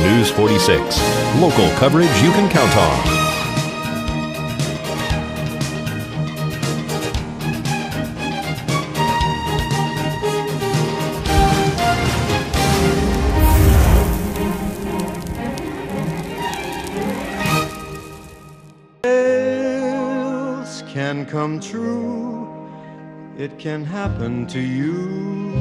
News 46. Local coverage you can count on. Can come true, it can happen to you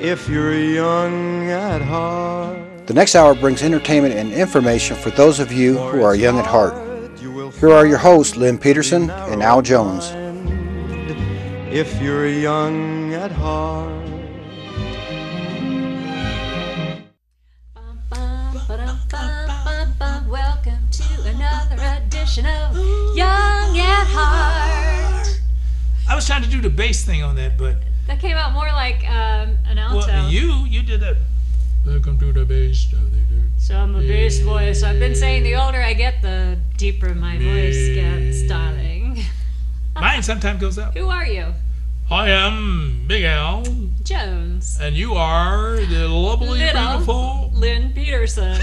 if you're young at heart. The next hour brings entertainment and information for those of you who are young at heart. Here are your hosts, Lynn Peterson and Al Jones. If you're young at heart. Welcome to another edition of Young at Heart. I was trying to do the bass thing on that, but that came out more like an alto. Well, you did that. Welcome to the bass. So I'm a bass voice. I've been saying the older I get, the deeper my voice gets, darling. Mine sometimes goes up. Who are you? I am Big Al Jones. And you are the lovely, beautiful Lynn Peterson.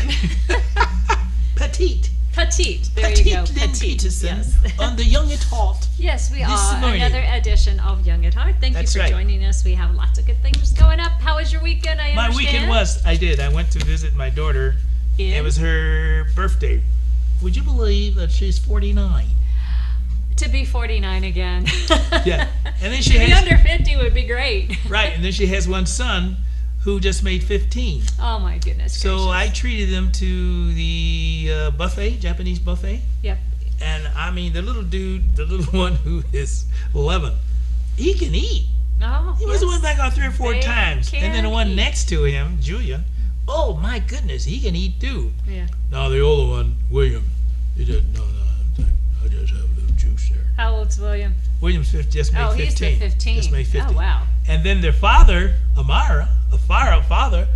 Petite. Petite. There Petite you go. Lynn Petite. Peterson. Yes. On the Young at Heart. Yes, we this are. morning. Another edition of Young at Heart. Thank That's you for right. joining us. We have lots of good things going up. How was your weekend? My weekend was, I went to visit my daughter. It was her birthday. Would you believe that she's 49? To be 49 again. Yeah. And then she to be has, under 50 would be great. right, and then she has one son who just made 15. Oh my goodness So gracious. I treated them to the buffet, Japanese buffet. Yep. And I mean, the little dude, the little one who is 11, he can eat. Oh, He must have went back on 3 or 4 They times. And then the one can next to him, Julia, oh my goodness, he can eat too. Yeah. Now the older one, William, he didn't know that. I just have a little juice there. How old's William? William's just made 15. He's the 15. Just made 15. Oh, wow. And then their father, Amara, a father,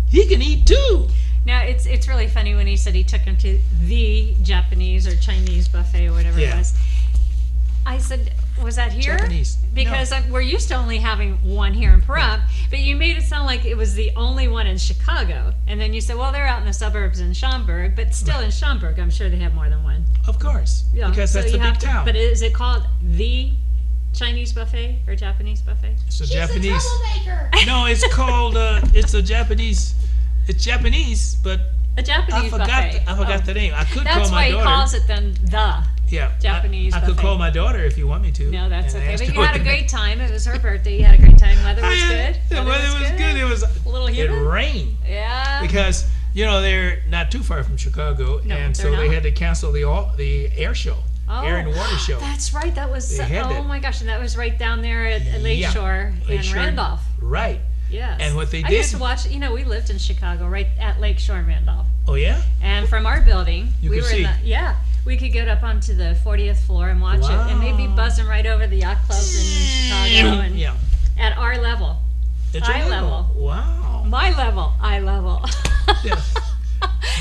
he can eat too. Now, it's really funny when he said he took him to the Japanese or Chinese buffet or whatever it was. I said, was that here? Japanese. Because No. we're used to only having one here in Pahrump, but you made it sound like it was the only one in Chicago. And then you said, well, they're out in the suburbs in Schaumburg, but still in Schaumburg, I'm sure they have more than one. Of course, Yeah, because so that's a you big have to- town. But is it called the Chinese buffet or Japanese buffet? It's a She's Japanese. a troublemaker. No, it's called. It's a Japanese. It's Japanese, but A Japanese buffet. I forgot the name. I could That's call my why daughter. he calls it then the. Yeah, Japanese I could buffet. call my daughter if you want me to. No, that's and okay. ask But her you what had a the- great time. It was her birthday. You had a great time. Weather was good. The weather was good. It was a little It humid. rained Yeah. because they're not too far from Chicago, No, and so they're they not. had to cancel the air show, air and water show. That's right. That was. They had Oh that. my gosh! And that was right down there at Lakeshore in Lakeshore. Randolph. Right. Yes. And what they I did- used to watch. We lived in Chicago, right at Lakeshore in Randolph. Oh yeah. And from our building, You we could were see. in the we could get up onto the 40th floor and watch it, and they'd be Wow. buzzing right over the yacht clubs in Chicago, and Yeah. at our level, At your eye level. Wow. my level, eye level. Yeah.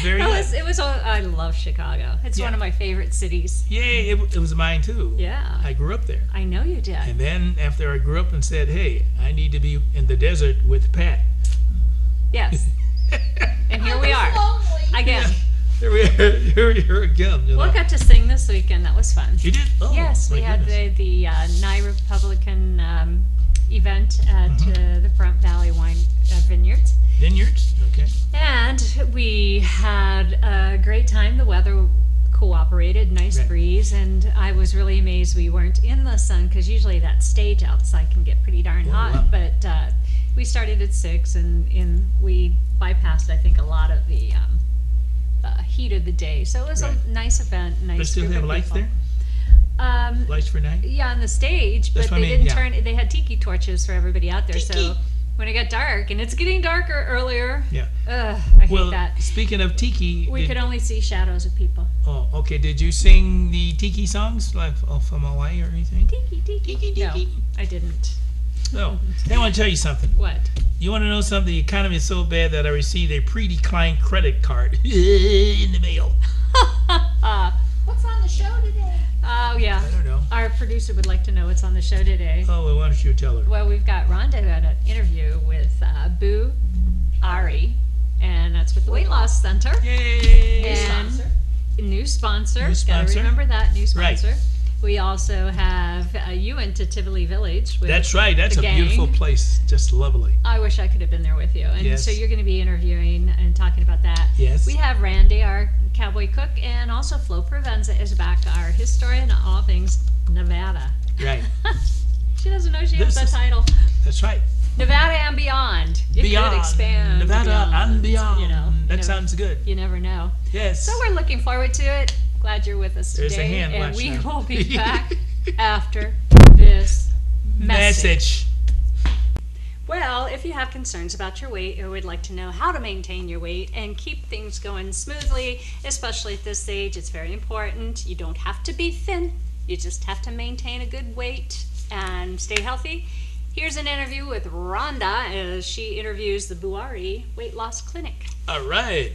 Very good. It was. I love Chicago. It's Yeah. one of my favorite cities. Yeah, it was mine too. Yeah. I grew up there. I know you did. And then after I grew up and said, hey, I need to be in the desert with Pat. Yes. And here we are Lonely. again. Here we are, here again. Well, I got to sing this weekend. That was fun. You did? Oh, Yes, my we had goodness. the Nye Republican event at the Front Valley Wine Vineyards. Vineyards? Okay. And we had a great time. The weather cooperated, nice Right. breeze, and I was really amazed we weren't in the sun, because usually that stage outside can get pretty darn Oh, hot. wow. But we started at 6, and we bypassed, I think, a lot of the heat of the day. So it was Right. a nice event, nice But still group have of lights people. there? Lights for night? Yeah, on the stage, That's but what I they mean, didn't yeah. turn. They had tiki torches for everybody out there. So Tiki. when it got dark, and it's getting darker earlier. Yeah. I Well, hate that. speaking of tiki, We could only see shadows of people. oh, okay. Did you sing the tiki songs like from Hawaii or anything? Tiki, tiki. Tiki, No, tiki. I didn't. No. I want to tell you something. What? You want to know something? The economy is so bad that I received a pre-declined credit card in the mail. What's on the show today? Oh, yeah. I don't know. Our producer would like to know what's on the show today. Oh, well, why don't you tell her? Well, we've got Rhonda who had an interview with Bouari, and that's with the Weight Loss Center. Yay! And new sponsor. New sponsor. Gotta remember that, new sponsor. Right. We also have you went to Tivoli Village. With That's right. That's the a gang. beautiful place. Just lovely. I wish I could have been there with you. And Yes. so you're going to be interviewing and talking about that. Yes. We have Randy, our cowboy cook, and also Flo Provenza is back, our historian of all things Nevada. Right. She doesn't know she has This that is- title. That's right. Nevada and beyond. It Beyond. could expand. Nevada and beyond. You know, That sounds good. You never know. Yes. So we're looking forward to it. Glad you're with us There's a today. hand and watch we now. will be back after this message. Well, if you have concerns about your weight or would like to know how to maintain your weight and keep things going smoothly, especially at this age, it's very important. You don't have to be thin. You just have to maintain a good weight and stay healthy. Here's an interview with Rhonda as she interviews the Bouari Weight Loss Clinic. All right.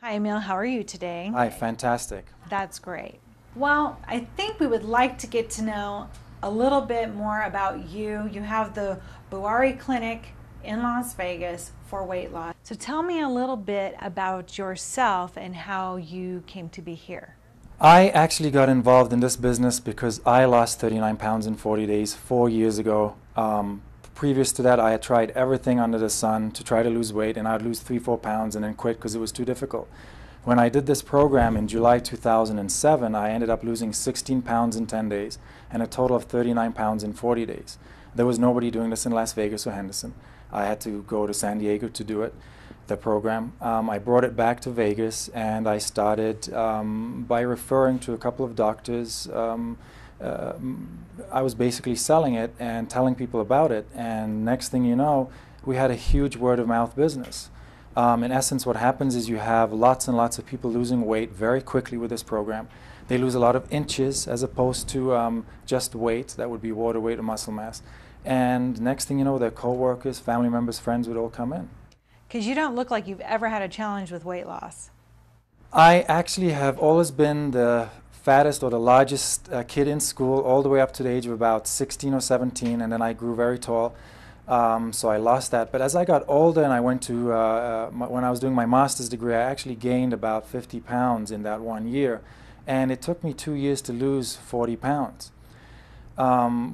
Hi, Emil. How are you today? Hi, fantastic. That's great. Well, I think we would like to get to know a little bit more about you. You have the Bouari Clinic in Las Vegas for weight loss. So tell me a little bit about yourself and how you came to be here. I actually got involved in this business because I lost 39 pounds in 40 days 4 years ago. Previous to that, I had tried everything under the sun to try to lose weight, and I'd lose 3-4 pounds and then quit because it was too difficult. When I did this program in July 2007, I ended up losing 16 pounds in 10 days and a total of 39 pounds in 40 days. There was nobody doing this in Las Vegas or Henderson. I had to go to San Diego to do it, the program. I brought it back to Vegas, and I started by referring to a couple of doctors. I was basically selling it and telling people about it, and next thing you know, we had a huge word-of-mouth business. In essence, what happens is you have lots and lots of people losing weight very quickly with this program. They lose a lot of inches as opposed to just weight. That would be water weight or muscle mass. And next thing you know, their co-workers, family members, friends would all come in. Because you don't look like you've ever had a challenge with weight loss. I actually have always been the fattest or the largest kid in school all the way up to the age of about 16 or 17, and then I grew very tall. So I lost that. But as I got older and I went to, when I was doing my master's degree, I actually gained about 50 pounds in that 1 year. And it took me 2 years to lose 40 pounds,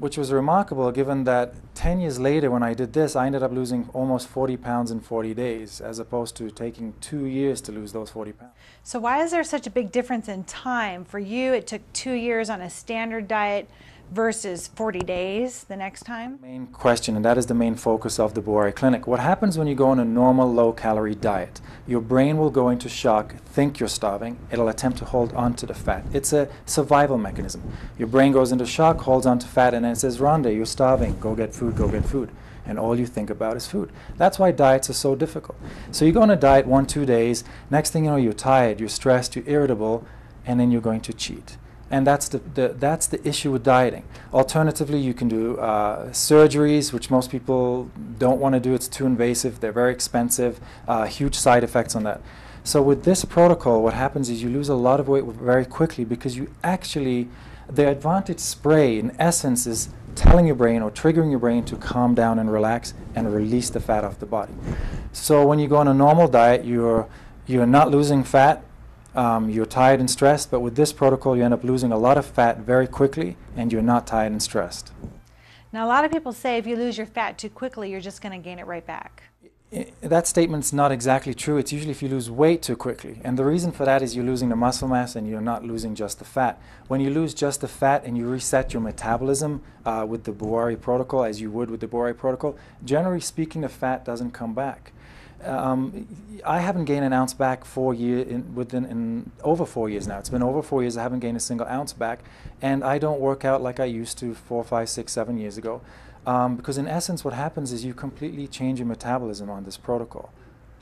which was remarkable given that 10 years later when I did this, I ended up losing almost 40 pounds in 40 days, as opposed to taking 2 years to lose those 40 pounds. So why is there such a big difference in time? For you, it took 2 years on a standard diet versus 40 days the next time? Main question, and that is the main focus of the Bouari Clinic. What happens when you go on a normal low-calorie diet? Your brain will go into shock, think you're starving, it'll attempt to hold on to the fat. It's a survival mechanism. Your brain goes into shock, holds on to fat, and then it says, Rhonda, you're starving, go get food, go get food. And all you think about is food. That's why diets are so difficult. So you go on a diet 1-2 days, next thing you know, you're tired, you're stressed, you're irritable, and then you're going to cheat. And that's the issue with dieting. Alternatively, you can do surgeries, which most people don't want to do. It's too invasive. They're very expensive. Huge side effects on that. So with this protocol, what happens is you lose a lot of weight very quickly because you actually, the Advantage spray, in essence, is telling your brain or triggering your brain to calm down and relax and release the fat off the body. So when you go on a normal diet, you're not losing fat. You're tired and stressed, but with this protocol you end up losing a lot of fat very quickly and you're not tired and stressed. Now a lot of people say if you lose your fat too quickly, you're just going to gain it right back. That statement's not exactly true. It's usually if you lose weight too quickly. And the reason for that is you're losing the muscle mass and you're not losing just the fat. When you lose just the fat and you reset your metabolism with the Bouari protocol, as you would with the Bouari protocol, generally speaking the fat doesn't come back. I haven't gained an ounce back within over 4 years now. It's been over 4 years I haven't gained a single ounce back, and I don't work out like I used to 4, 5, 6, 7 years ago. Because in essence what happens is you completely change your metabolism on this protocol.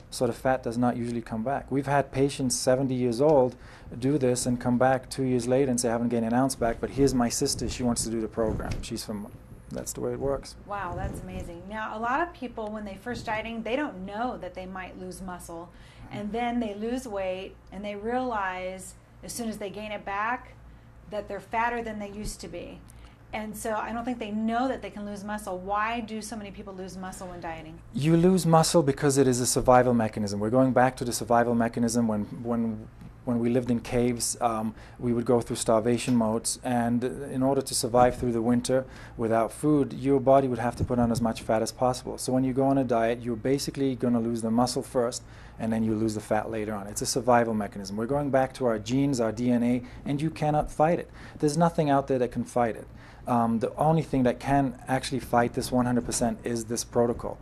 So the fat does not usually come back. We've had patients 70 years old do this and come back 2 years later and say I haven't gained an ounce back, but here's my sister, she wants to do the program. She's from That's the way it works. Wow, that's amazing. Now, a lot of people, when they first dieting, they don't know that they might lose muscle. And then they lose weight, and they realize as soon as they gain it back, that they're fatter than they used to be. And so I don't think they know that they can lose muscle. Why do so many people lose muscle when dieting? You lose muscle because it is a survival mechanism. We're going back to the survival mechanism. When we lived in caves, we would go through starvation modes, and in order to survive through the winter without food, your body would have to put on as much fat as possible. So when you go on a diet, you're basically going to lose the muscle first, and then you lose the fat later on. It's a survival mechanism. We're going back to our genes, our DNA, and you cannot fight it. There's nothing out there that can fight it. The only thing that can actually fight this 100% is this protocol.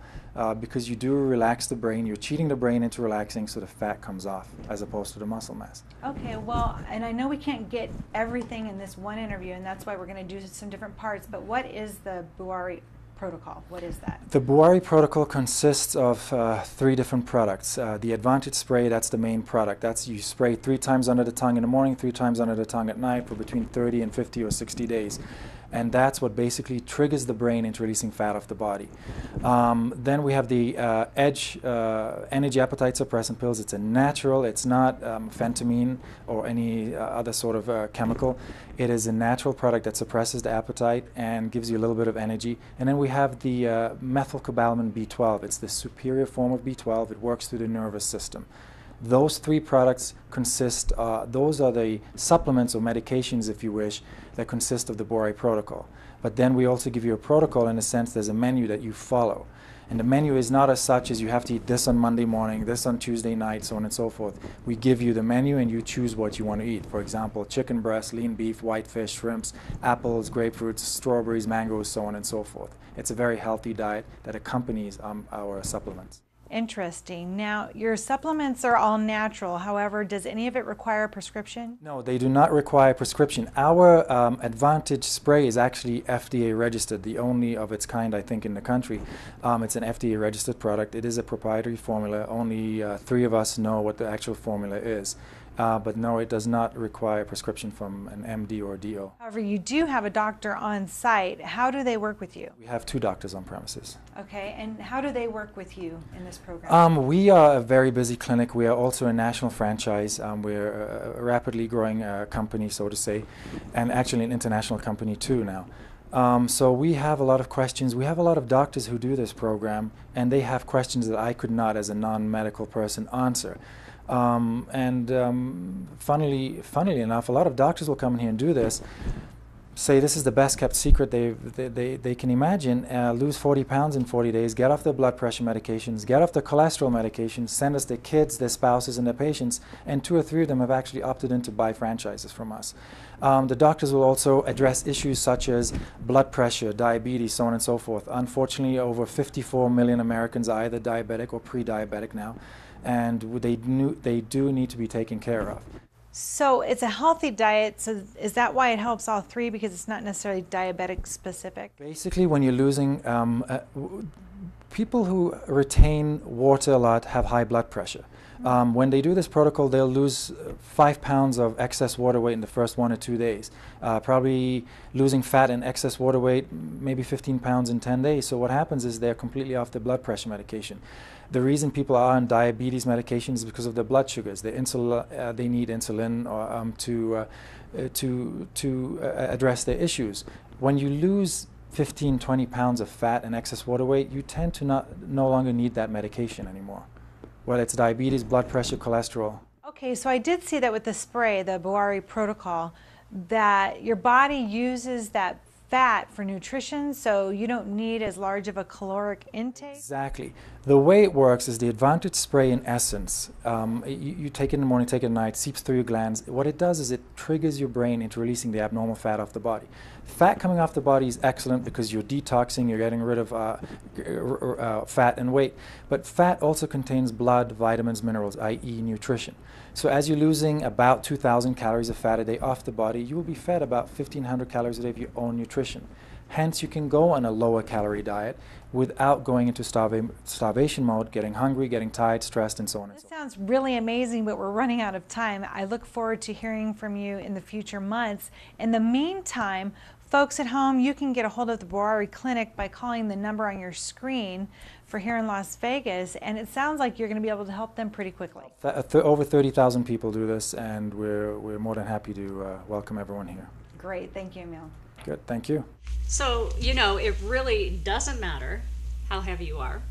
Because you do relax the brain, you're cheating the brain into relaxing so the fat comes off as opposed to the muscle mass. Okay, well, and I know we can't get everything in this one interview, and that's why we're going to do some different parts, but what is the Bouari protocol? What is that? The Bouari protocol consists of 3 different products. The Advantage spray, that's the main product. That's you spray 3 times under the tongue in the morning, 3 times under the tongue at night for between 30 and 50 or 60 days. And that's what basically triggers the brain into releasing fat off the body. Then we have the Edge energy appetite suppressant pills. It's a natural, it's not phentamine or any other sort of chemical. It is a natural product that suppresses the appetite and gives you a little bit of energy. And then we have the methylcobalamin B12. It's the superior form of B12. It works through the nervous system. Those 3 products consist, those are the supplements or medications, if you wish, that consist of the Bouari protocol. But then we also give you a protocol in a sense. There's a menu that you follow. And the menu is not as such as you have to eat this on Monday morning, this on Tuesday night, so on and so forth. We give you the menu and you choose what you want to eat. For example, chicken breast, lean beef, white fish, shrimps, apples, grapefruits, strawberries, mangoes, so on and so forth. It's a very healthy diet that accompanies our supplements. Interesting. Now, your supplements are all natural. However, does any of it require a prescription? No, they do not require prescription. Our Advantage spray is actually FDA registered, the only of its kind, I think, in the country. It's an FDA registered product. It is a proprietary formula. Only 3 of us know what the actual formula is. But no, it does not require a prescription from an MD or DO. However, you do have a doctor on site. How do they work with you? We have 2 doctors on premises. Okay, and how do they work with you in this program? We are a very busy clinic. We are also a national franchise. We're a rapidly growing company, so to say, and actually an international company too now. So we have a lot of questions. We have a lot of doctors who do this program, and they have questions that I could not, as a non-medical person, answer. Funnily enough, a lot of doctors will come in here and do this, say this is the best kept secret they can imagine, lose 40 pounds in 40 days, get off their blood pressure medications, get off their cholesterol medications, send us their kids, their spouses, and their patients, and 2 or 3 of them have actually opted in to buy franchises from us. The doctors will also address issues such as blood pressure, diabetes, so on and so forth. Unfortunately, over 54 million Americans are either diabetic or pre-diabetic now, and they do need to be taken care of. So it's a healthy diet, so is that why it helps all 3, because it's not necessarily diabetic specific? Basically, when you're losing, people who retain water a lot have high blood pressure. When they do this protocol, they'll lose 5 pounds of excess water weight in the first 1 or 2 days. Probably losing fat and excess water weight, maybe 15 pounds in 10 days. So what happens is they're completely off their blood pressure medication. The reason people are on diabetes medication is because of their blood sugars. They need insulin to address their issues. When you lose 15, 20 pounds of fat and excess water weight, you tend to no longer need that medication anymore, whether it's diabetes, blood pressure, cholesterol. Okay, so I did see that with the spray, the Bouari protocol, that your body uses that fat for nutrition, so you don't need as large of a caloric intake? Exactly. The way it works is the Advantage spray, in essence, you take it in the morning, take it at night, seeps through your glands. What it does is it triggers your brain into releasing the abnormal fat off the body. Fat coming off the body is excellent because you're detoxing, you're getting rid of fat and weight. But fat also contains blood, vitamins, minerals, i.e. nutrition. So as you're losing about 2,000 calories of fat a day off the body, you will be fed about 1,500 calories a day of your own nutrition. Hence, you can go on a lower calorie diet without going into starvation mode, getting hungry, getting tired, stressed, and so on and so on. This sounds really amazing, but we're running out of time. I look forward to hearing from you in the future months. In the meantime, folks at home, you can get a hold of the Bouari Clinic by calling the number on your screen for here in Las Vegas, and it sounds like you're going to be able to help them pretty quickly. Over 30,000 people do this, and we're more than happy to welcome everyone here. great. Thank you, Emil. Good, thank you. So, you know, it really doesn't matter how heavy you are,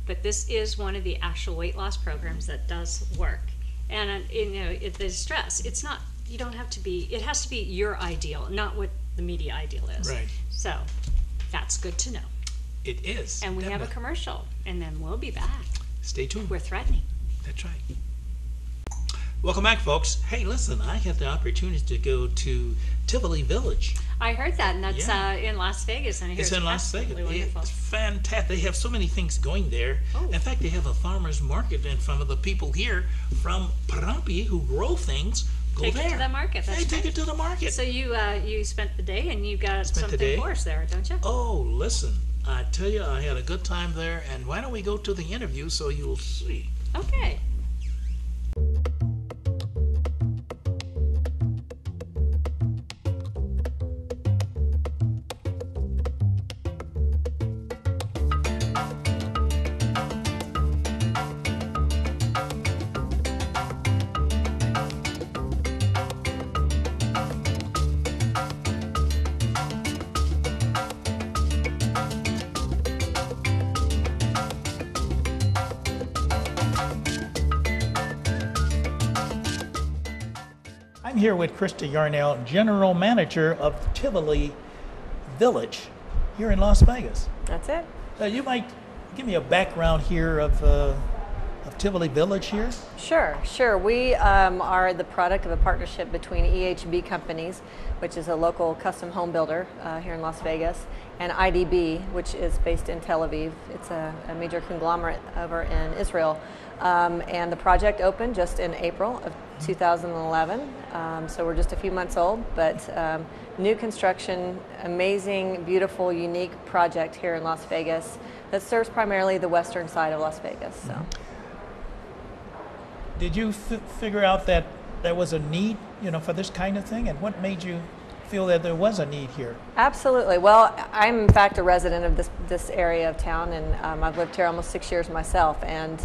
but this is one of the actual weight loss programs that does work. And, you know, the stress, it's not, you don't have to be, it has to be your ideal, not what the media ideal is. Right. So, that's good to know. It is. And we have a commercial, and then we'll be back. Stay tuned. We're threatening. That's right. Welcome back, folks. Hey, listen, I had the opportunity to go to Tivoli Village. I heard that, and that's in Las Vegas. And I hear It's in Las Vegas. wonderful. It's fantastic. They have so many things going there. Oh. In fact, they have a farmer's market in front of the people here from Parampi who grow things. Go Take there. it to the market. That's They take right. it to the market. So you spent the day, and you got Spent the day. something for us there, don't you? Oh, listen, I tell you, I had a good time there. And why don't we go to the interview so you'll see? Okay. I'm here with Krista Yarnell, General Manager of Tivoli Village here in Las Vegas. That's it. You might give me a background here of Tivoli Village here? Sure. We are the product of a partnership between EHB Companies, which is a local custom home builder here in Las Vegas, and IDB, which is based in Tel Aviv. It's a major conglomerate over in Israel. And the project opened just in April of 2011, so we're just a few months old, but new construction, amazing, beautiful, unique project here in Las Vegas that serves primarily the western side of Las Vegas. So. Did you figure out that there was a need, for this kind of thing, and what made you feel that there was a need here? Absolutely. Well, I'm in fact a resident of this area of town, and I've lived here almost 6 years myself. And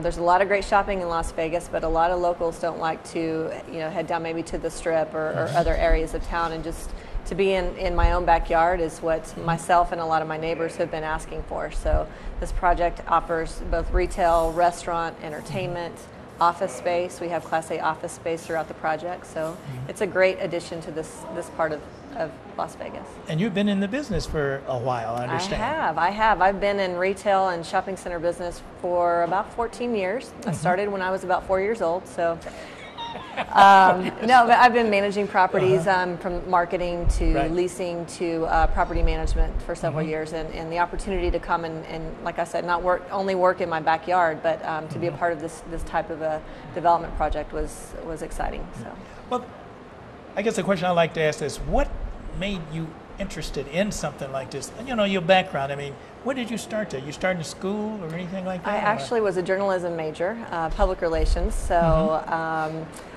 there's a lot of great shopping in Las Vegas, but a lot of locals don't like to, head down maybe to the Strip or other areas of town, and just to be in my own backyard is what myself and a lot of my neighbors have been asking for. So this project offers both retail, restaurant, entertainment, office space. We have Class A office space throughout the project, so it's a great addition to this part of Las Vegas. And you've been in the business for a while, I understand. I have. I've been in retail and shopping center business for about 14 years. I started when I was about 4 years old, so no, but I've been managing properties from marketing to leasing to property management for several years, and the opportunity to come and like I said, not only work in my backyard, but to be a part of this type of a development project was exciting. So, well, I guess the question I like to ask is, what made you interested in something like this? And your background. I mean, where did you start there? You started in school or anything like that? I actually was a journalism major, public relations. So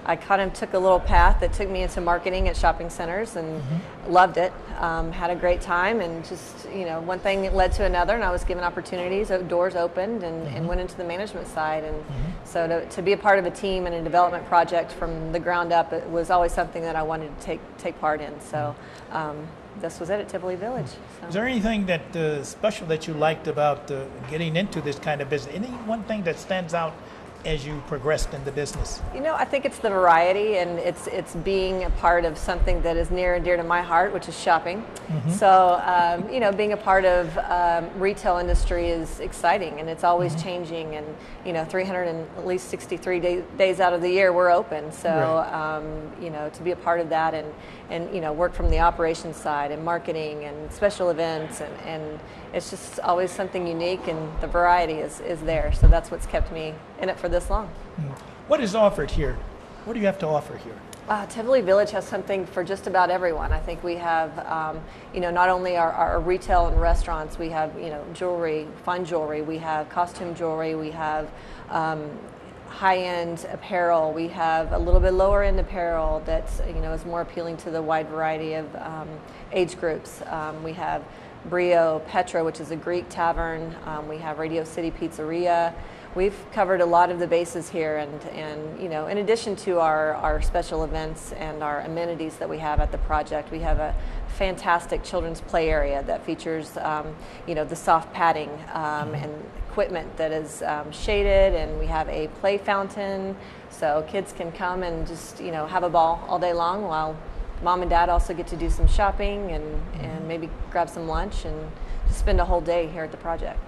I kind of took a little path that took me into marketing at shopping centers, and loved it. Had a great time, and just one thing led to another, and I was given opportunities. Doors opened, and went into the management side. And so to be a part of a team and a development project from the ground up, it was always something that I wanted to take part in. So. This was it at Tivoli Village. So. Is there anything that special that you liked about getting into this kind of business? Any one thing that stands out as you progressed in the business? I think it's the variety, and it's being a part of something that is near and dear to my heart, which is shopping. So, being a part of retail industry is exciting, and it's always changing. And 363 days out of the year we're open. So, to be a part of that and work from the operations side and marketing and special events, and it's just always something unique, and the variety is there. So that's what's kept me in it for this long. What is offered here? What do you have to offer here? Tivoli Village has something for just about everyone. I think we have, not only our retail and restaurants, we have, jewelry, fine jewelry, we have costume jewelry, we have high-end apparel, we have a little bit lower-end apparel that's, is more appealing to the wide variety of age groups. We have Brio Petra, which is a Greek tavern. We have Radio City Pizzeria. we've covered a lot of the bases here, and you know, in addition to our special events and our amenities that we have at the project, we have a fantastic children's play area that features you know, the soft padding and equipment that is shaded, and we have a play fountain so kids can come and just, you know, have a ball all day long, while mom and dad also get to do some shopping and maybe grab some lunch and just spend a whole day here at the project.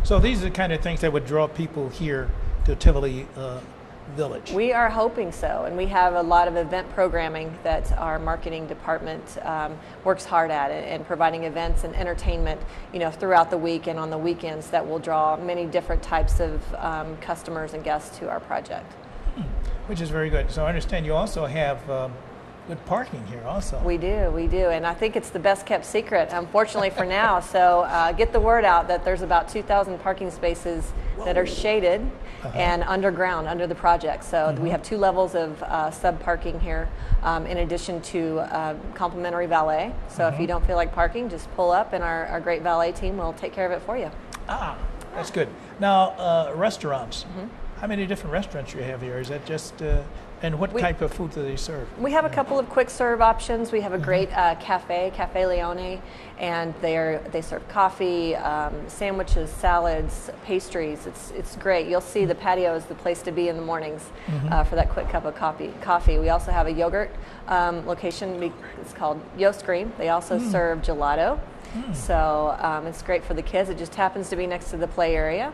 So these are the kind of things that would draw people here to Tivoli Village. We are hoping so, and we have a lot of event programming that our marketing department works hard at, and providing events and entertainment, you know, throughout the week and on the weekends that will draw many different types of customers and guests to our project. Which is very good. So I understand you also have good parking here also. We do, and I think it's the best kept secret, unfortunately, for now. So get the word out that there's about 2,000 parking spaces that are shaded and underground under the project. So we have 2 levels of sub-parking here, in addition to complimentary valet. So if you don't feel like parking, just pull up and our great valet team will take care of it for you. Ah, that's good. Now, restaurants. How many different restaurants you have here? Is that just, and what type of food do they serve? We have a couple of quick serve options. We have a great Cafe Leone, and they serve coffee, sandwiches, salads, pastries. It's great. You'll see the patio is the place to be in the mornings for that quick cup of coffee. We also have a yogurt location. It's called Yost Cream. They also serve gelato. So it's great for the kids. It just happens to be next to the play area.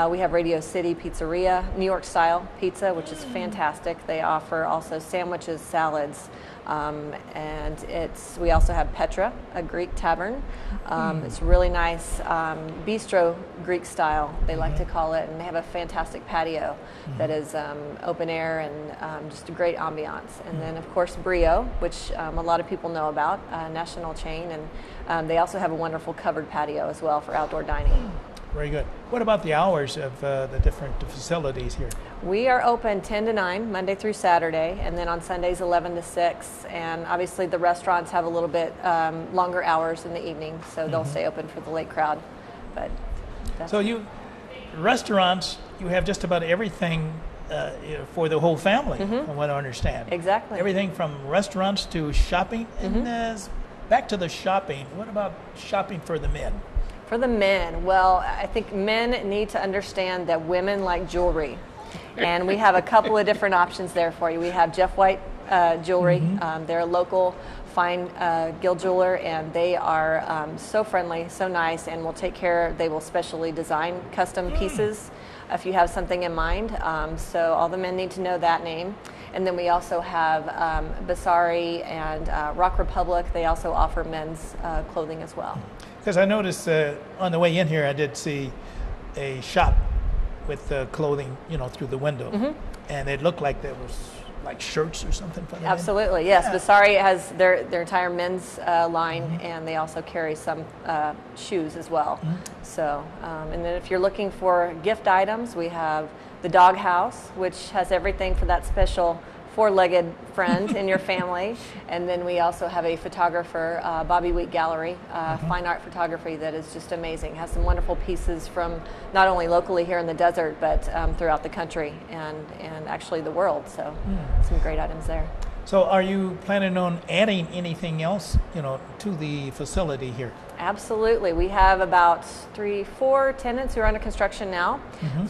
We have Radio City Pizzeria, New York style pizza, which is fantastic. They offer also sandwiches, salads, and we also have Petra, a Greek tavern. It's really nice, bistro Greek style, they like to call it, and they have a fantastic patio that is open air and just a great ambiance. And then of course Brio, which a lot of people know about, a national chain, and they also have a wonderful covered patio as well for outdoor dining. Very good. What about the hours of the different facilities here? We are open 10 to 9, Monday through Saturday, and then on Sundays 11 to 6. And obviously the restaurants have a little bit longer hours in the evening, so they'll stay open for the late crowd. But so restaurants, you have just about everything for the whole family, from what I understand. Exactly. Everything from restaurants to shopping. And back to the shopping, what about shopping for the men? For the men, well, I think men need to understand that women like jewelry. And we have a couple of different options there for you. We have Jeff White Jewelry. They're a local fine guild jeweler, and they are so friendly, so nice, and will take care. They will specially design custom pieces if you have something in mind. So all the men need to know that name. And then we also have Bouari and Rock Republic. They also offer men's clothing as well. Because I noticed on the way in here, I did see a shop with clothing, you know, through the window, and it looked like there was like shirts or something for them. Absolutely, yes. Bouari has their entire men's line, and they also carry some shoes as well. So, and then if you're looking for gift items, we have the Dog House, which has everything for that special 4-legged friend in your family. And then we also have a photographer, Bobby Wheat Gallery, fine art photography that is just amazing. Has some wonderful pieces from not only locally here in the desert, but throughout the country and actually the world. So some great items there. So are you planning on adding anything else, you know, to the facility here? Absolutely. We have about 3-4 tenants who are under construction now.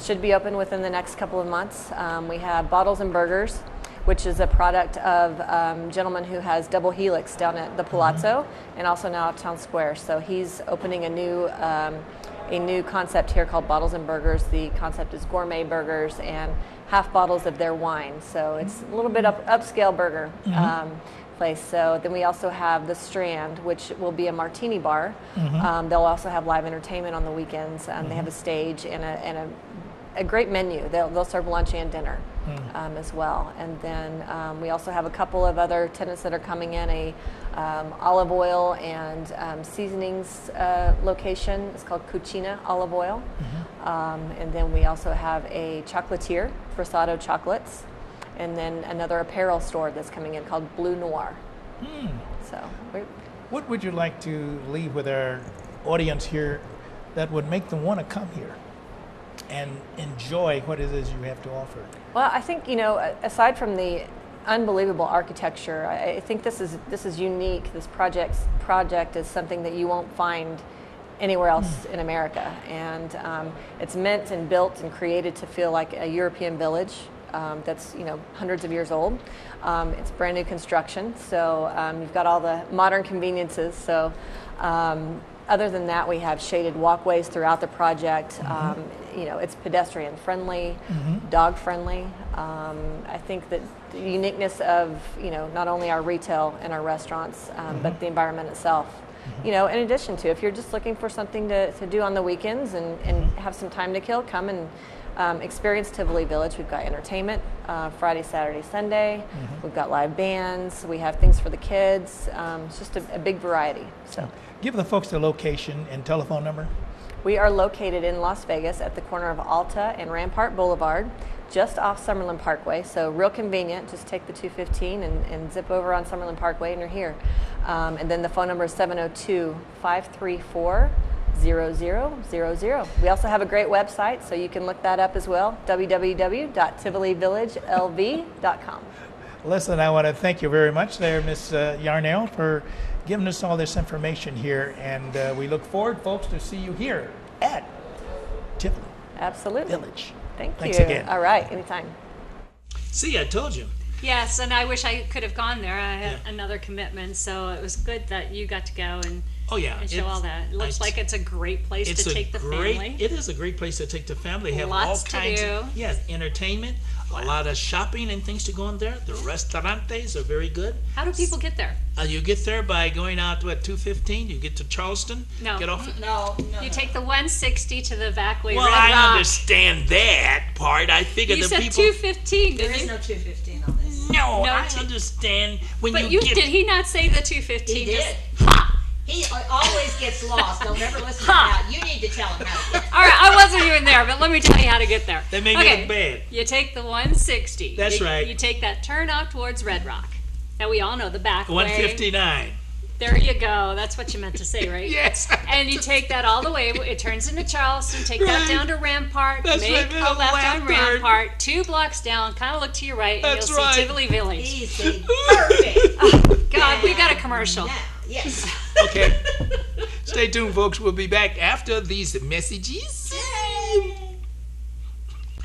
Should be open within the next couple of months. We have Bottles and Burgers, which is a product of a gentleman who has Double Helix down at the Palazzo and also now at Town Square. So he's opening a new concept here called Bottles and Burgers. The concept is gourmet burgers and half bottles of their wine. So it's a little bit upscale burger place. So then we also have the Strand, which will be a martini bar. They'll also have live entertainment on the weekends. They have a stage and a great menu. They'll serve lunch and dinner as well. And then we also have a couple of other tenants that are coming in, a olive oil and seasonings location. It's called Cucina Olive Oil. And then we also have a chocolatier, Frosado Chocolates, and then another apparel store that's coming in called Blue Noir. So, what would you like to leave with our audience here that would make them want to come here? and enjoy what it is you have to offer? Well, I think, you know, aside from the unbelievable architecture, I think this is unique. This project is something that you won't find anywhere else in America, and it's meant and built and created to feel like a European village that's, you know, hundreds of years old. It's brand new construction, so you've got all the modern conveniences. So other than that, we have shaded walkways throughout the project. You know, it's pedestrian friendly, dog friendly. I think that the uniqueness of, you know, not only our retail and our restaurants, but the environment itself. You know, in addition to, if you're just looking for something to do on the weekends and have some time to kill, come and experience Tivoli Village. We've got entertainment Friday, Saturday, Sunday. We've got live bands. We have things for the kids. It's just a big variety. So, give the folks the location and telephone number. We are located in Las Vegas at the corner of Alta and Rampart Boulevard, just off Summerlin Parkway. So real convenient. Just take the 215 and zip over on Summerlin Parkway and you're here. And then the phone number is 702-534-0000. We also have a great website, so you can look that up as well, www.tivolivillage.lv.com. Listen, I want to thank you very much there, Ms. Yarnell, for giving us all this information here, and we look forward, folks, to see you here at Tivoli Village. Thanks you. Again. All right, anytime. See, I told you. Yes, and I wish I could have gone there. I had another commitment, so it was good that you got to go and show all that. It looks like it's a great place to take the family. It is a great place to take the family. Have Lots all kinds to do. of entertainment, a lot of shopping and things to go in there. The restaurantes are very good. How do people get there? You get there by going out to 215. You get to Charleston. No. Get off. No. You take the 160 to the back way. Well, Red I Rock. understand that part. I figured You the said people. 215, There didn't is you? no 215 on this. No, I understand when But you did get. he not say the 215? He did. Just, ha! He always gets lost. Don't ever listen to that. You need to tell him how to get All right, I wasn't even there, but let me tell you how to get there. They make it bad. You take the 160. That's right. You take that turn off towards Red Rock. Now we all know the back way. 159. There you go. That's what you meant to say, right? Yes. And you take that all the way. It turns into Charleston. Take that down to Rampart. That's make right, a left on Rampart. Rampart. 2 blocks down. Kind of look to your right, and That's you'll right. see Tivoli Village. Easy. Perfect. God, we got a commercial. Now, yes. Okay. Stay tuned, folks. We'll be back after these messages.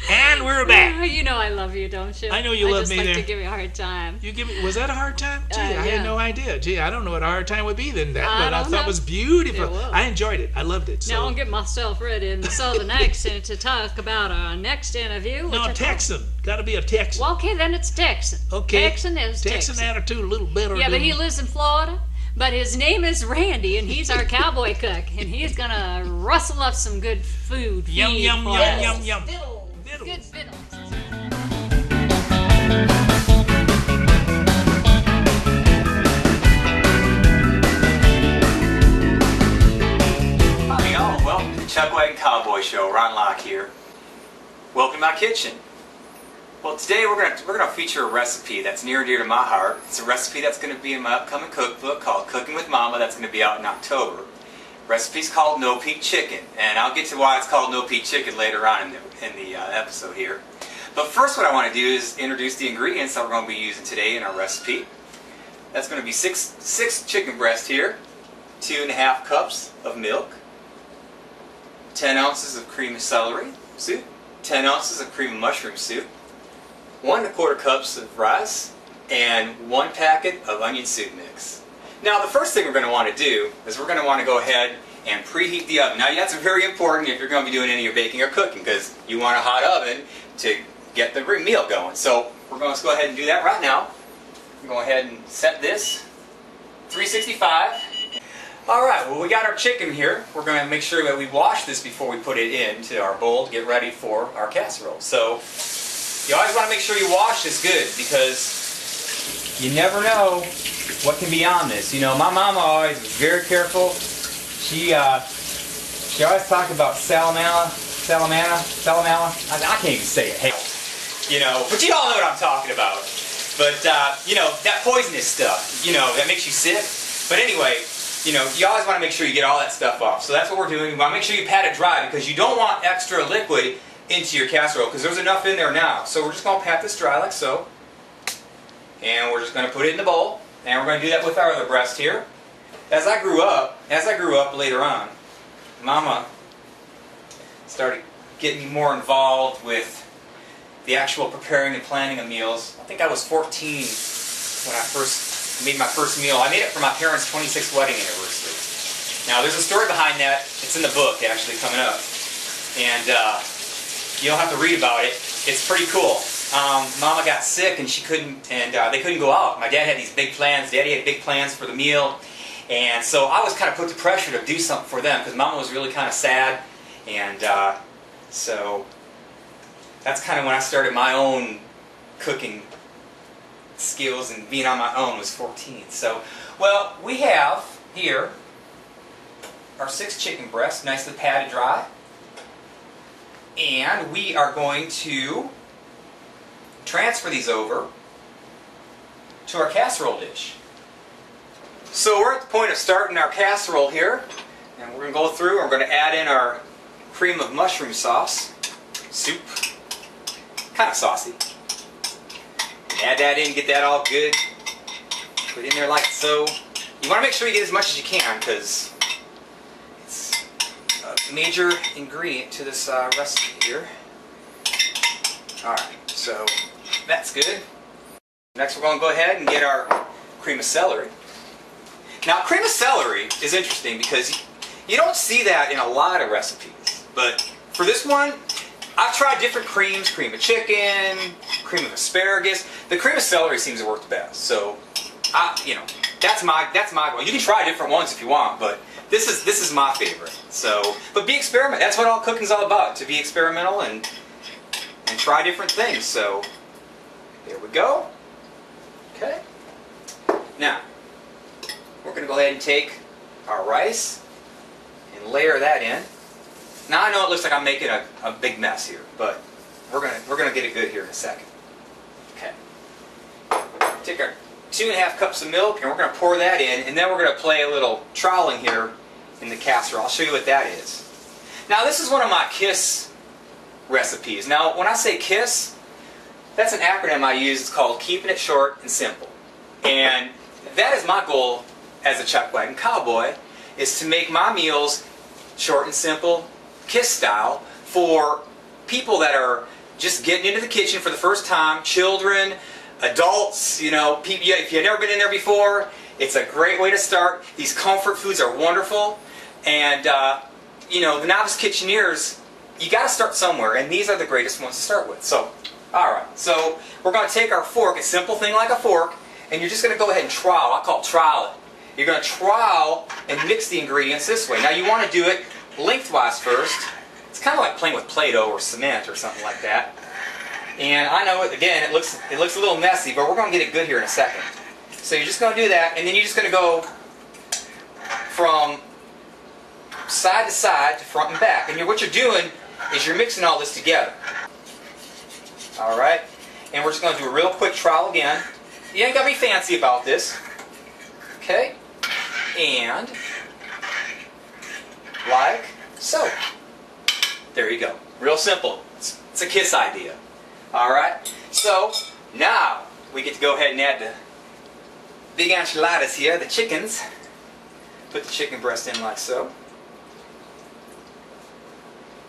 And we're back. You know I love you, don't you? I know you love me I just like there. to give you a hard time. You give me. Was that a hard time? Gee, I yeah. had no idea. Gee, I don't know what a hard time would be then. That, I but I don't thought know. it was beautiful. It was. I enjoyed it. I loved it. So. Now I'll get myself ready in the southern accent to talk about our next interview. No, Texan. Got to be a Texan. Well, okay, then it's Texan. Okay. Texan is Texan Texan. attitude a little better. Yeah, but than- he lives in Florida. But his name is Randy, and he's our cowboy cook, and he's gonna rustle up some good food. Yum, feed yum, for yum, us. yum, yum. Good vittles. Howdy y'all, welcome to the Chuck Wagon Cowboy Show. Ron Locke here. Welcome to my kitchen. Well, today we're gonna feature a recipe that's near and dear to my heart. It's a recipe that's going to be in my upcoming cookbook called Cooking with Mama. That's going to be out in October. The recipe's called No Peak Chicken, and I'll get to why it's called No Peak Chicken later on in the episode here. But first, what I want to do is introduce the ingredients that we're going to be using today in our recipe. That's going to be six chicken breasts here, 2.5 cups of milk, 10 ounces of cream of celery soup, 10 ounces of cream of mushroom soup, 1 1/4 cups of rice, and 1 packet of onion soup mix. Now, the first thing we're going to want to do is we're going to want to go ahead and preheat the oven. Now, that's very important if you're going to be doing any of your baking or cooking, because you want a hot oven to get the meal going. So we're going to go ahead and do that right now. Go ahead and set this 365. Alright, well, we got our chicken here. We're going to make sure that we wash this before we put it into our bowl to get ready for our casserole. So you always want to make sure you wash this good, because you never know what can be on this. You know, my mama always was very careful. She always talked about salmonella. I can't even say it. Hey, you know, but you all know what I'm talking about. But you know, that poisonous stuff, you know, that makes you sick. But anyway, you know, you always want to make sure you get all that stuff off. So that's what we're doing. We want to make sure you pat it dry, because you don't want extra liquid into your casserole because there's enough in there now. So we're just going to pat this dry like so. And we're just going to put it in the bowl. And we're going to do that with our other breast here. As I grew up later on, Mama started getting me more involved with the actual preparing and planning of meals. I think I was 14 when I first made my first meal. I made it for my parents' 26th wedding anniversary. Now there's a story behind that. It's in the book actually coming up. And you'll have to read about it. It's pretty cool. Mama got sick and she couldn't, and they couldn't go out. My dad had these big plans. Daddy had big plans for the meal. And so I was kind of put to pressure to do something for them because Mama was really kind of sad. And so that's kind of when I started my own cooking skills and being on my own was 14. So, well, we have here our 6 chicken breasts, nicely patted dry. And we are going to transfer these over to our casserole dish. So we're at the point of starting our casserole here, and we're going to go through and we're going to add in our cream of mushroom sauce, soup, kind of saucy. Add that in, get that all good, put it in there like so. You want to make sure you get as much as you can because it's a major ingredient to this recipe here. Alright, so that's good. Next we're going to go ahead and get our cream of celery. Now, cream of celery is interesting because you don't see that in a lot of recipes. But for this one, I've tried different creams, cream of chicken, cream of asparagus. The cream of celery seems to work the best. So, you know, that's my goal. You can try different ones if you want, but this is my favorite. So, but be experimental. That's what all cooking's all about, to be experimental and try different things. So, there we go. Okay. Now, we're going to go ahead and take our rice and layer that in. Now I know it looks like I'm making a big mess here, but we're gonna get it good here in a second. Okay. Take our 2½ cups of milk and we're gonna pour that in, and then we're gonna play a little troweling here in the casserole. I'll show you what that is. Now this is one of my KISS recipes. Now when I say KISS, that's an acronym I use. It's called Keeping It Short and Simple. And that is my goal as a chuck wagon cowboy, is to make my meals short and simple, KISS style, for people that are just getting into the kitchen for the first time, children, adults, you know, if you've never been in there before, it's a great way to start. These comfort foods are wonderful, and you know, the novice kitcheneers, you got to start somewhere, and these are the greatest ones to start with. So, alright, so we're going to take our fork, a simple thing like a fork, and you're just going to go ahead and trowel. I call it trowel it. You're going to trowel and mix the ingredients this way. Now you want to do it lengthwise first. It's kind of like playing with Play-Doh or cement or something like that. And I know, again, it looks a little messy, but we're going to get it good here in a second. So you're just going to do that, and then you're just going to go from side to side to front and back. And what you're doing is you're mixing all this together. Alright? And we're just going to do a real quick trowel again. You ain't got to be fancy about this. Okay? And like so. There you go. Real simple. It's a KISS idea. Alright? So, now we get to go ahead and add the big enchiladas here, the chickens. Put the chicken breast in like so.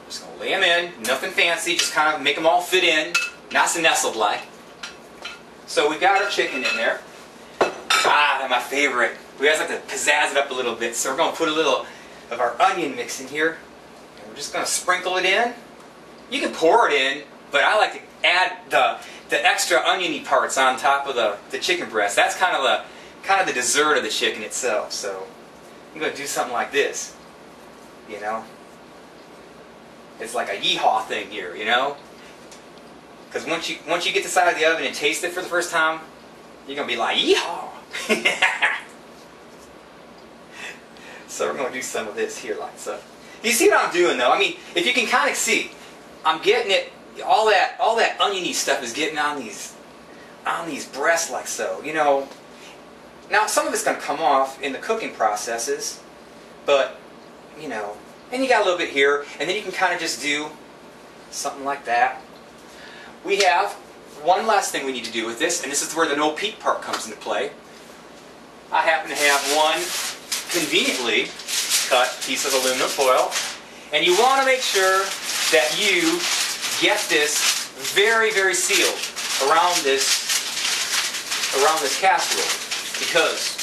Just going to lay them in. Nothing fancy. Just kind of make them all fit in. Nice and nestled like. So we've got our chicken in there. Ah, they're my favorite. We always like to pizzazz it up a little bit. So we're going to put a little of our onion mix in here. And we're just going to sprinkle it in. You can pour it in, but I like to add the extra oniony parts on top of the chicken breast. That's kind of the dessert of the chicken itself. So I'm going to do something like this. You know? It's like a yeehaw thing here, you know? Because once you get this out of the oven and taste it for the first time, you're going to be like, yeehaw! So we're going to do some of this here like so. You see what I'm doing though? I mean, if you can kind of see, I'm getting it, all that oniony stuff is getting on these breasts like so, you know. Now some of it's going to come off in the cooking processes, but, you know, and you got a little bit here, and then you can kind of just do something like that. We have one last thing we need to do with this, and this is where the no peek part comes into play. I happen to have one conveniently cut piece of aluminum foil, and you want to make sure that you get this very, very sealed around this casserole, because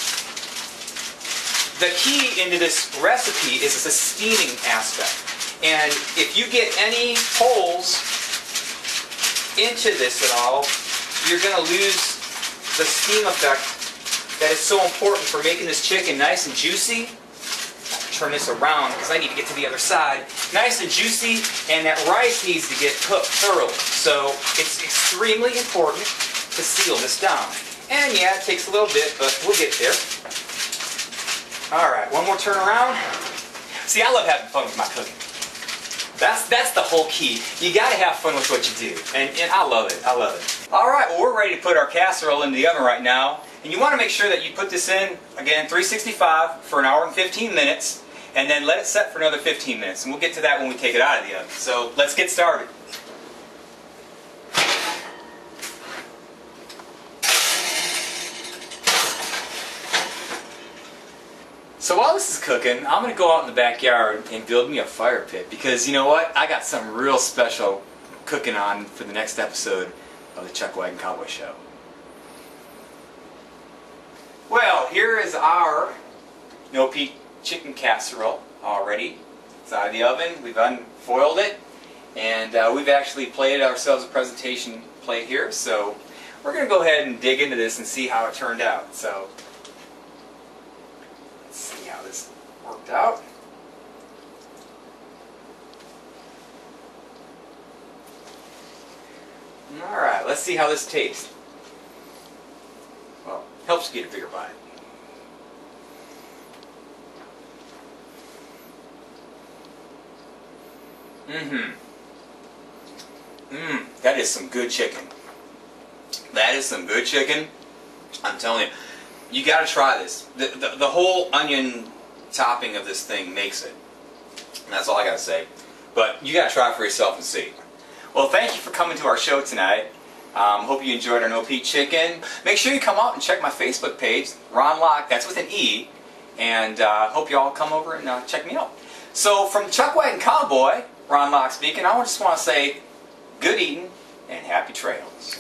the key into this recipe is the steaming aspect. And if you get any holes into this at all, you're going to lose the steam effect that is so important for making this chicken nice and juicy. Turn this around because I need to get to the other side. Nice and juicy, and that rice needs to get cooked thoroughly. So it's extremely important to seal this down. And yeah, it takes a little bit, but we'll get there. All right, one more turn around. See, I love having fun with my cooking. That's the whole key. You got to have fun with what you do, and I love it. I love it. All right, well, we're ready to put our casserole in the oven right now, and you want to make sure that you put this in, again, 365 for an hour and 15 minutes, and then let it set for another 15 minutes, and we'll get to that when we take it out of the oven. So let's get started. So while this is cooking, I'm going to go out in the backyard and build me a fire pit, because you know what? I got something real special cooking on for the next episode of the Chuck Wagon Cowboy Show. Well, here is our no-peek chicken casserole already. It's out of the oven. We've unfoiled it, and we've actually plated ourselves a presentation plate here. So we're going to go ahead and dig into this and see how it turned out. So let's see how this worked out. Alright, let's see how this tastes. Well, helps you get a bigger bite. That is some good chicken. That is some good chicken. I'm telling you, you got to try this. The whole onion topping of this thing makes it. And that's all I got to say. But you got to try it for yourself and see. Well, thank you for coming to our show tonight. Hope you enjoyed our no-peek chicken. Make sure you come out and check my Facebook page, Ron Locke, that's with an E. And hope you all come over and check me out. So from Chuck Wagon Cowboy, Ron Locke speaking, I just want to say good eating and happy trails.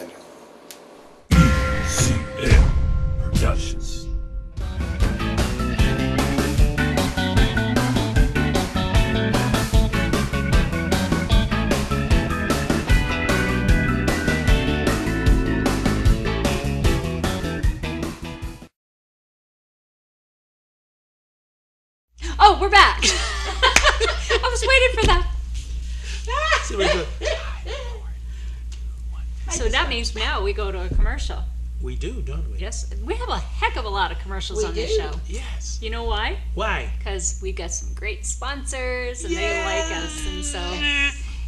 ECM Productions. Oh, we're back. I was waiting for that. So that means now we go to a commercial. We do, don't we? Yes, we have a heck of a lot of commercials on this show. Yes. You know why? Why? Because we got some great sponsors and they like us, and so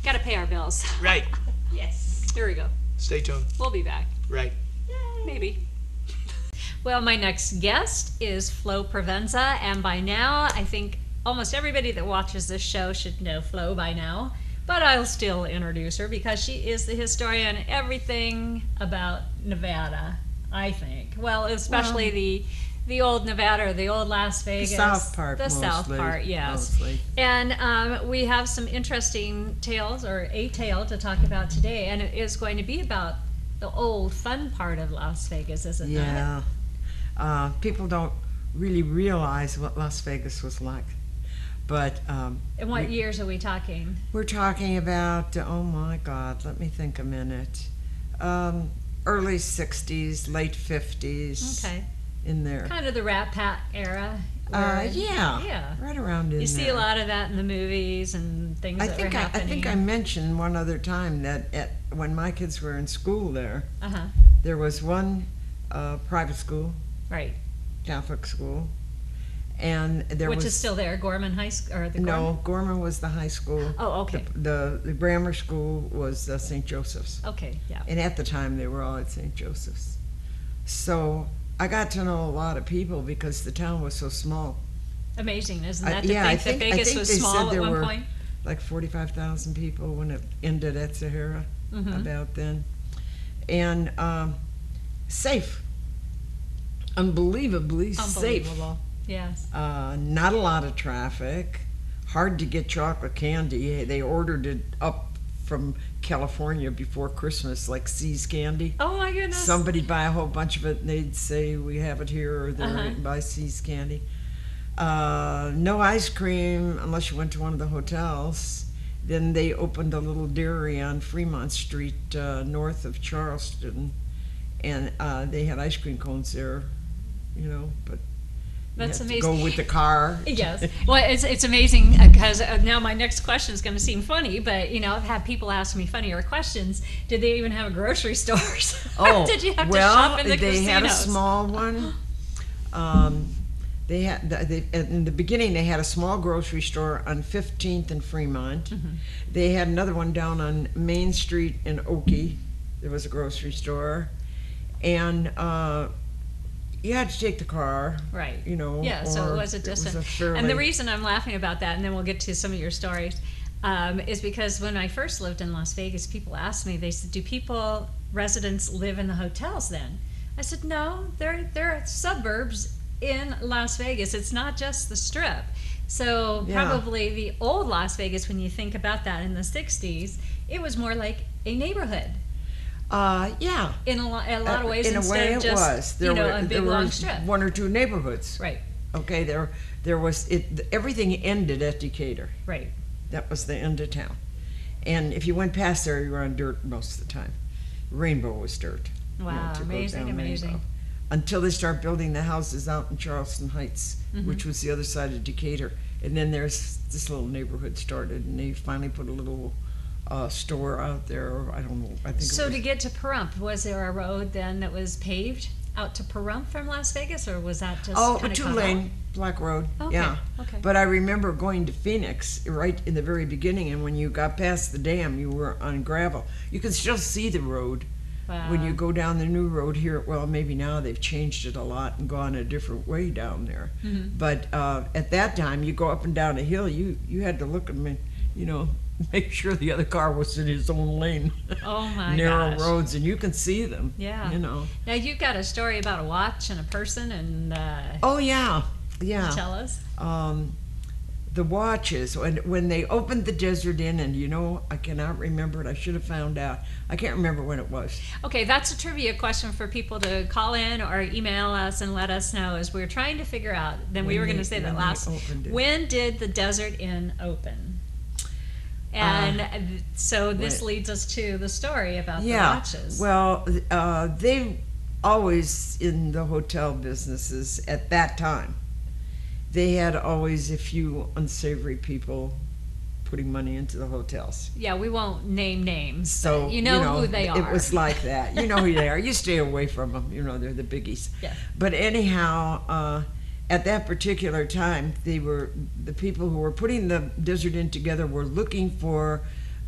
got to pay our bills. Right. Yes. Here we go. Stay tuned. We'll be back. Right. Maybe. Well, my next guest is Flo Provenza, and by now I think almost everybody that watches this show should know Flo by now, but I'll still introduce her because she is the historian everything about Nevada, I think. Well, especially the old Nevada, or the old Las Vegas. The south part, The mostly, south part, yes. Mostly. And we have some interesting tales, or a tale to talk about today, and it is going to be about the old fun part of Las Vegas, isn't it? Yeah. People don't really realize what Las Vegas was like. But And what years are we talking? we're talking about, oh my God, let me think a minute. Early 60s, late 50s. Okay. In there. Kind of the Rat Pack era. Yeah. Right around in there. You see a lot of that in the movies and things that were happening. I think I mentioned one other time that when my kids were in school there, there was one private school, right, Catholic school, and there which is still there, Gorman High School, or the Gorman? No, Gorman was the high school. Oh, okay. The grammar school was St. Joseph's. Okay, yeah. And at the time, they were all at St. Joseph's. So I got to know a lot of people because the town was so small. Amazing, isn't that? To think that Vegas was small at one point? like 45,000 people when it ended at Sahara about then. And safe. Unbelievably safe. Unbelievable. Yes. Not a lot of traffic. Hard to get chocolate candy. They ordered it up from California before Christmas, like See's candy. Oh my goodness. Somebody'd buy a whole bunch of it and they'd say, we have it here, or they'd buy See's candy. No ice cream unless you went to one of the hotels. Then they opened a little dairy on Fremont Street north of Charleston, and they had ice cream cones there, you know, but that's amazing. Go with the car. Yes. Well, it's amazing because now my next question is going to seem funny, but you know, I've had people ask me funnier questions. Did they even have grocery stores? Oh, did you have to shop in the they casinos? had a small one. They had in the beginning. They had a small grocery store on 15th and Fremont. They had another one down on Main Street in Oakey. There was a grocery store, and you had to take the car, right? You know, yeah. So it was a distance. And the reason I'm laughing about that, and then we'll get to some of your stories, is because when I first lived in Las Vegas, people asked me. They said, "Do residents live in the hotels then?" I said, "No, they're suburbs in Las Vegas. It's not just the Strip." So probably the old Las Vegas, when you think about that in the 60s, it was more like a neighborhood. Yeah. In a lot of ways, in a way it was. There a big long strip. One or two neighborhoods. Right. Okay. There was everything ended at Decatur. Right. That was the end of town, and if you went past there, you were on dirt most of the time. Rainbow was dirt. Wow. Amazing. Rainbow. Until they start building the houses out in Charleston Heights, which was the other side of Decatur. And then there's this little neighborhood started, and they finally put a little store out there. I don't know. I think. So to get to Pahrump, was there a road then that was paved out to Pahrump from Las Vegas, or was that just a 2-lane Black Road? Okay. Yeah. Okay. But I remember going to Phoenix right in the very beginning, and when you got past the dam, you were on gravel. You can still see the road. Wow. When you go down the new road here, well, maybe now they've changed it a lot and gone a different way down there. But at that time, you go up and down a hill, you had to look at me, you know, make sure the other car was in his own lane. Oh my Narrow gosh. roads, and you can see them. Yeah. You know. Now you've got a story about a watch and a person, and oh yeah. Tell us. The watches, when they opened the Desert Inn, and you know, I cannot remember it. I should have found out. I can't remember when it was. Okay, that's a trivia question for people to call in or email us and let us know, as we're trying to figure out. Then we were going to say that last. When did the Desert Inn open? And so this leads us to the story about the watches. Well, they always in the hotel businesses at that time. They had always a few unsavory people putting money into the hotels. Yeah, we won't name names, so you know who they are. It was like that. You know who they are. You stay away from them. You know, they're the biggies. Yeah. But anyhow, at that particular time, they were the people who were putting the Desert Inn together were looking for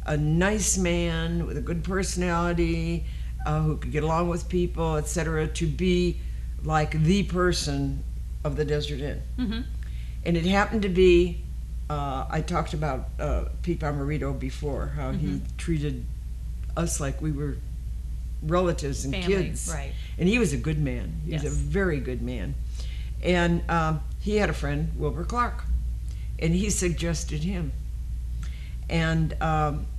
a nice man with a good personality, who could get along with people, etc., to be like the person of the Desert Inn. And it happened to be, I talked about Pete Bomarito before, how he treated us like we were relatives and family, kids. right. And he was a good man. He was a very good man. And he had a friend, Wilbur Clark, and he suggested him. And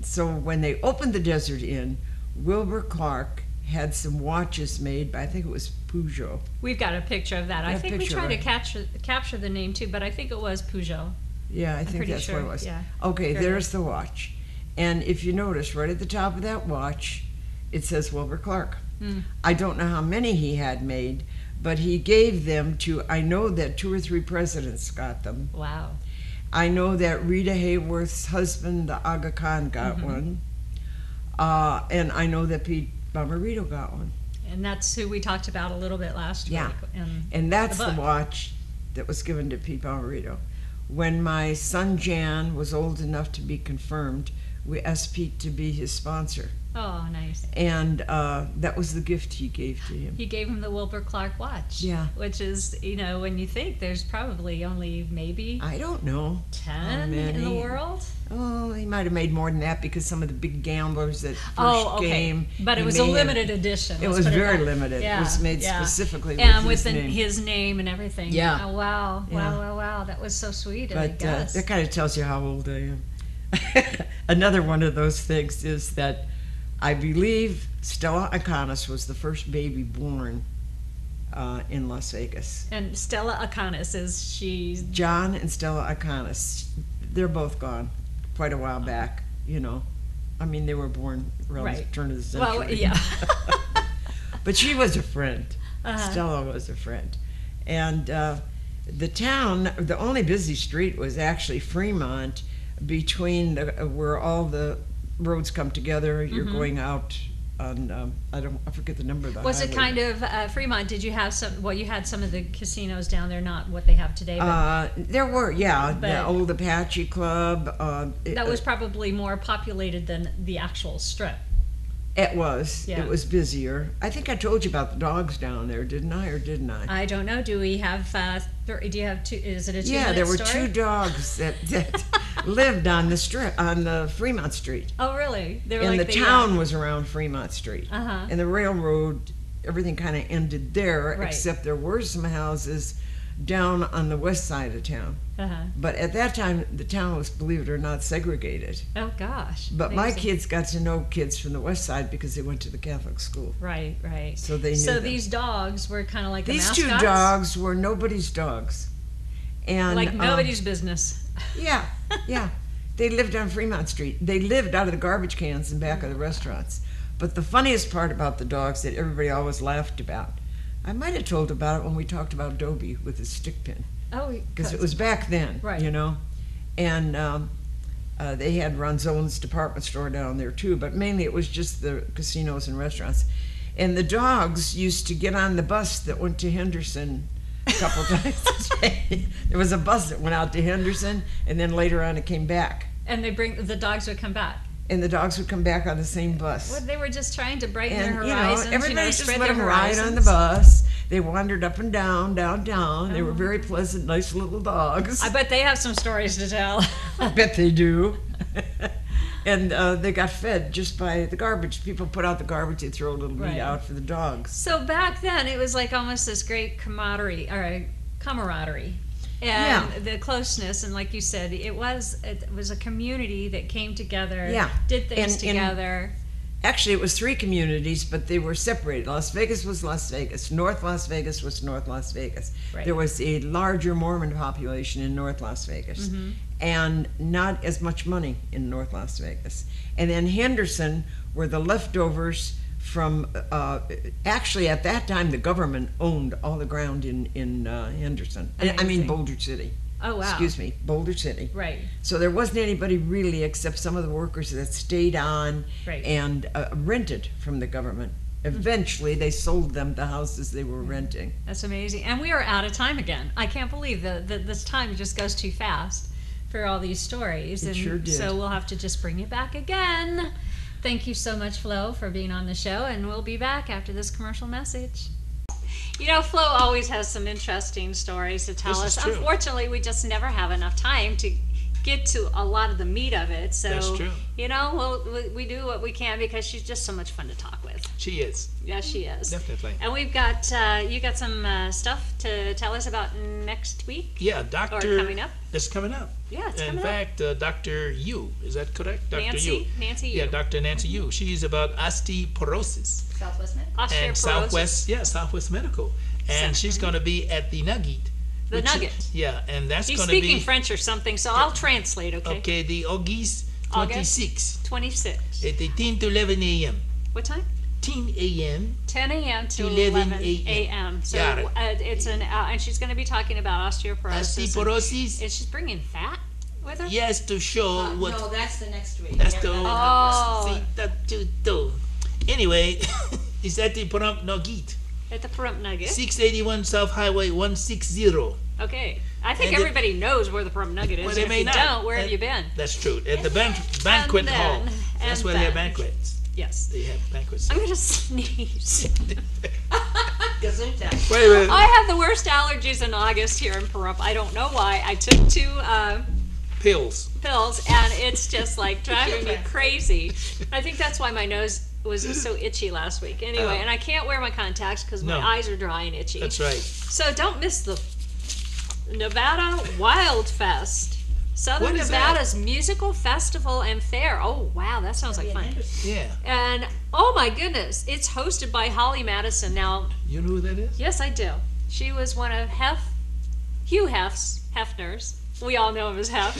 so when they opened the Desert Inn, Wilbur Clark had some watches made by, I think it was Peugeot. We've got a picture of that. I think we tried to capture the name too, but I think it was Peugeot. Yeah, I think that's what it was. Yeah. Okay, there's the watch. And if you notice, right at the top of that watch, it says Wilbur Clark. I don't know how many he had made, but he gave them to, I know that 2 or 3 presidents got them. Wow. I know that Rita Hayworth's husband, the Aga Khan, got one. And I know that Pete Bomarito got one. And that's who we talked about a little bit last week. And that's the watch that was given to Pete Bomarito. When my son Jan was old enough to be confirmed, we asked Pete to be his sponsor. Oh, nice. And that was the gift he gave to him. He gave him the Wilbur Clark watch. Yeah. Which is, you know, when you think there's probably only maybe I don't know 10 in the world. Oh, he might have made more than that because some of the big gamblers that first came. But it was a limited edition. It was very limited. Yeah. It was made specifically and with his name and everything. Yeah. Oh, wow. Yeah. Wow. That was so sweet. But that kind of tells you how old I am. Another one of those things is that I believe Stella Akanis was the first baby born in Las Vegas. And Stella Akanis she's John and Stella Akanis. They're both gone quite a while back, you know. I mean, they were born around the turn of the century. Well, yeah. But she was a friend. Stella was a friend. And the town, the only busy street was actually Fremont, between where all the roads come together. You're going out on I forget the number of the Was highway. it kind of Fremont? Did you have some? Well, you had some of the casinos down there, not what they have today. But, there were, the old Apache Club. That was probably more populated than the actual strip. It was. Yeah. It was busier. I think I told you about the dogs down there, didn't I, or didn't I? I don't know. Do we have? Do you have two? Is it a 2-minute story? Yeah, there were 2 dogs that lived on the strip, on the Fremont Street. Oh, really? They were And like the town was around Fremont Street. And the railroad, everything kind of ended there, except there were some houses down on the west side of town. But at that time, the town was, believe it or not, segregated. Oh, gosh. But my kids got to know kids from the west side because they went to the Catholic school. Right. So they knew So them. these dogs were kind of like the These mascots? 2 dogs were nobody's dogs. And like nobody's business. Yeah. They lived on Fremont Street. They lived out of the garbage cans in back of the restaurants. But the funniest part about the dogs that everybody always laughed about, I might have told about it when we talked about Dobie with his stick pin. Oh, because it was back then, you know. And they had Ronzone's department store down there too, but mainly it was just the casinos and restaurants. And the dogs used to get on the bus that went to Henderson a couple times a day. There was a bus that went out to Henderson, and then later on it came back. And the dogs would come back. And the dogs would come back on the same bus. Well, they were just trying to brighten their And, horizons. everybody just spread let their them ride on the horizons. bus. They wandered up and down, downtown. They were very pleasant, nice little dogs. I bet they have some stories to tell. I bet they do. And they got fed just by the garbage. People put out the garbage, they throw a little meat out for the dogs. So back then, it was like almost this great camaraderie. And the closeness, and like you said, it was a community that came together, did things together. Actually, it was 3 communities, but they were separated. Las Vegas was Las Vegas. North Las Vegas was North Las Vegas. Right. There was a larger Mormon population in North Las Vegas, and not as much money in North Las Vegas. And then Henderson were the leftovers from, actually at that time the government owned all the ground in Henderson. I mean Boulder City. Oh, wow. Excuse me, Boulder City. Right. So there wasn't anybody really except some of the workers that stayed on and rented from the government. Eventually, they sold them the houses they were renting. That's amazing. And we are out of time again. I can't believe that this time just goes too fast for all these stories. It sure did. So we'll have to just bring it back again. Thank you so much, Flo, for being on the show, and we'll be back after this commercial message. You know, Flo always has some interesting stories to tell us. Unfortunately, we just never have enough time to get to a lot of the meat of it. So, that's true. You know, we do what we can because she's just so much fun to talk with. She is. Yes, she is. Definitely. And we've got, you got some stuff to tell us about next week? Yeah, Or coming up? It's coming up. Yeah, it's coming up. In fact, Dr. Yu, is that correct? Dr. Nancy Yu. Nancy Yu. Yeah, Dr. Nancy Yu. She's about osteoporosis. Southwest Medical. And Southwest Medical. And she's going to be at the Nugget. The Nugget. Yeah, and that's going to be... He's speaking French or something, so I'll translate, okay? Okay, the August 26. 26. At 10 to 11 a.m. What time? 10 a.m. 10 a.m. to 11 a.m. So it's and she's going to be talking about osteoporosis. Osteoporosis. And she's bringing fat with her? Yes, to show what... No, that's the next week. That's the... Oh. Anyway, is that the Pahrump Nugget? At the Pahrump Nugget. 681 South Highway 160. Okay. I think everybody knows where the Pahrump Nugget is. Well, they if may you not. don't, where have you been? That's true. At the banquet hall. That's where they have banquets. Yes. They have banquets. I'm going to sneeze. Gesundheit. Wait a minute. I have the worst allergies in August here in Pahrump. I don't know why. I took 2 pills, and it's just like driving me crazy. I think that's why my nose was so itchy last week. Anyway, and I can't wear my contacts because my eyes are dry and itchy. That's right. So don't miss the Nevada Wild Fest. Southern Nevada's musical festival and fair. Oh, wow, that sounds like fun. Yeah. And, oh my goodness, it's hosted by Holly Madison. Now, you know who that is? Yes, I do. She was one of Hugh Hefner's. We all know him as Hef.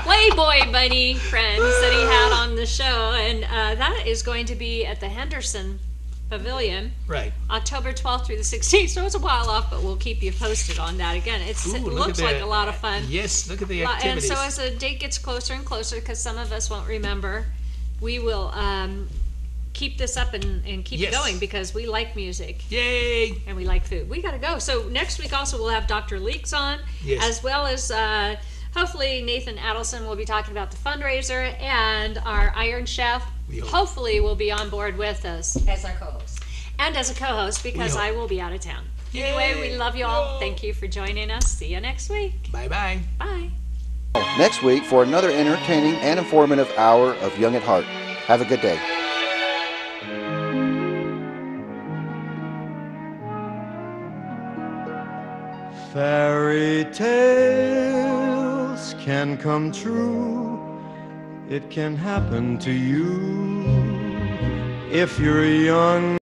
Playboy bunny friends that he had on the show. And that is going to be at the Henderson Pavilion, right? October 12th through the 16th. So it's a while off, but we'll keep you posted on that. Again, it looks like a lot of fun. Yes, look at the activities. And so as the date gets closer and closer, because some of us won't remember, we will keep this up and keep it going because we like music. Yay! And we like food. We got to go. So next week also we'll have Dr. Leeks on, as well as hopefully Nathan Adelson will be talking about the fundraiser, and our Iron Chef hopefully will be on board with us. As our co-host. And as a co-host, because I will be out of town. Anyway, we love you all. Thank you for joining us. See you next week. Bye-bye. Bye. Next week for another entertaining and informative hour of Young at Heart. Have a good day. Fairy tales can come true. It can happen to you if you're young